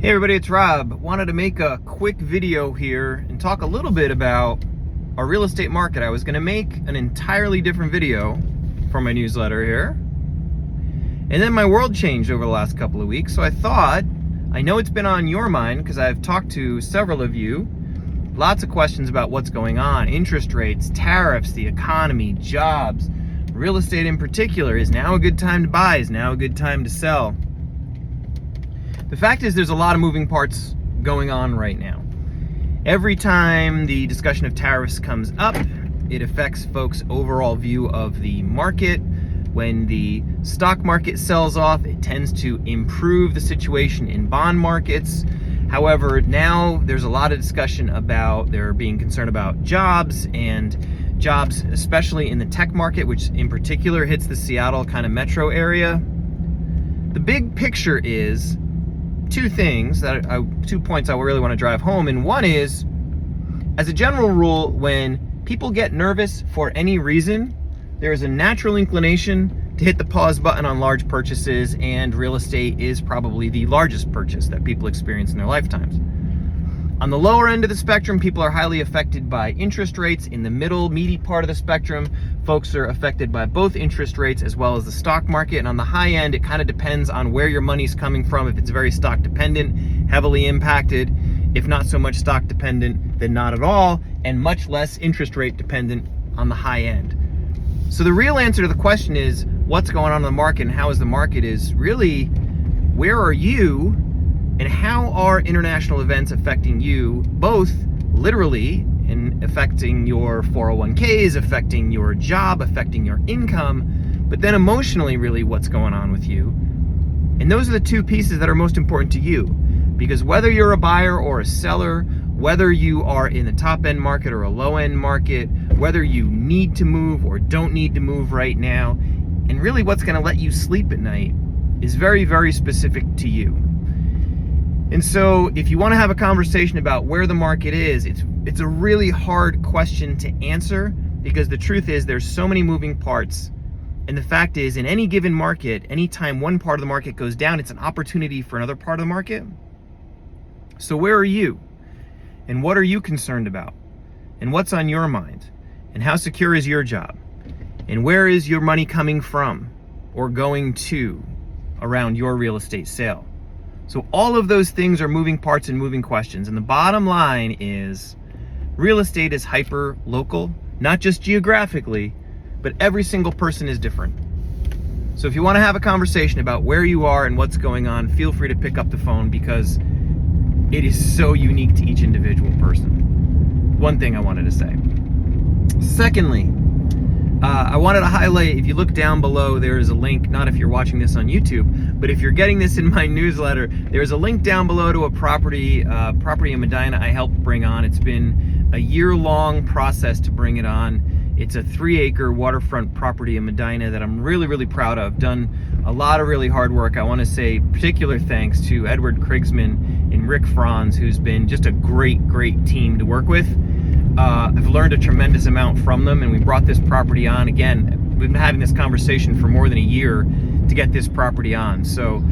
Hey everybody, it's Rob. Wanted to make a quick video here and talk a little bit about our real estate market. I was going to make an entirely different video for my newsletter here. And then my world changed over the last couple of weeks, so I thought, I know it's been on your mind because I've talked to several of you. Lots of questions about what's going on, interest rates, tariffs, the economy, jobs, real estate in particular. Is now a good time to buy? Is now a good time to sell? The fact is there's a lot of moving parts going on right now. Every time the discussion of tariffs comes up, it affects folks' overall view of the market. When the stock market sells off, it tends to improve the situation in bond markets. However, now there's a lot of discussion about there being concern about jobs, and jobs especially in the tech market, which in particular hits the Seattle kind of metro area. The big picture is two things, 2 points I really want to drive home. And one is, as a general rule, when people get nervous for any reason, there is a natural inclination to hit the pause button on large purchases, and real estate is probably the largest purchase that people experience in their lifetimes. On the lower end of the spectrum, people are highly affected by interest rates. In the middle, meaty part of the spectrum, folks are affected by both interest rates as well as the stock market. And on the high end, it kind of depends on where your money's coming from. If it's very stock dependent, heavily impacted. If not so much stock dependent, then not at all, and much less interest rate dependent on the high end. So the real answer to the question is, what's going on in the market and how is the market, is really, where are you and how are international events affecting you, both literally in affecting your 401ks, affecting your job, affecting your income, but then emotionally, really what's going on with you. And those are the two pieces that are most important to you, because whether you're a buyer or a seller, whether you are in the top end market or a low end market, whether you need to move or don't need to move right now, and really what's going to let you sleep at night is very, very specific to you. And so if you want to have a conversation about where the market is, it's a really hard question to answer, because the truth is there's so many moving parts. And the fact is, in any given market, anytime one part of the market goes down, it's an opportunity for another part of the market. So where are you? And what are you concerned about? And what's on your mind? And how secure is your job? And where is your money coming from or going to around your real estate sale? So all of those things are moving parts and moving questions. And the bottom line is, real estate is hyper local, not just geographically, but every single person is different. So if you want to have a conversation about where you are and what's going on, feel free to pick up the phone, because it is so unique to each individual person. One thing I wanted to say. Secondly, I wanted to highlight, if you look down below, there is a link, not if you're watching this on YouTube, but if you're getting this in my newsletter, there's a link down below to a property in Medina I helped bring on. It's been a year-long process to bring it on. It's a 3-acre waterfront property in Medina that I'm really, really proud of. Done a lot of really hard work. I want to say particular thanks to Edward Krigsman and Rick Franz, who's been just a great, great team to work with. I've learned a tremendous amount from them, and we brought this property on. Again, we've been having this conversation for more than a year to get this property on. So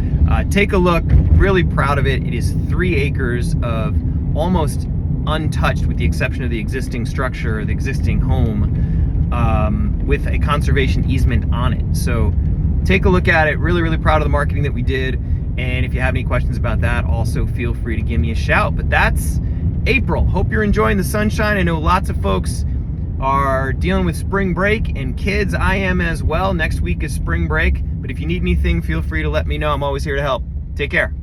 take a look, really proud of it. It is 3 acres of almost untouched, with the exception of the existing structure, the existing home, with a conservation easement on it. So take a look at it. Really, really proud of the marketing that we did. And if you have any questions about that, also feel free to give me a shout. But that's April. Hope you're enjoying the sunshine. I know lots of folks are dealing with spring break and kids. I am as well. Next week is spring break. But if you need anything, feel free to let me know. I'm always here to help. Take care.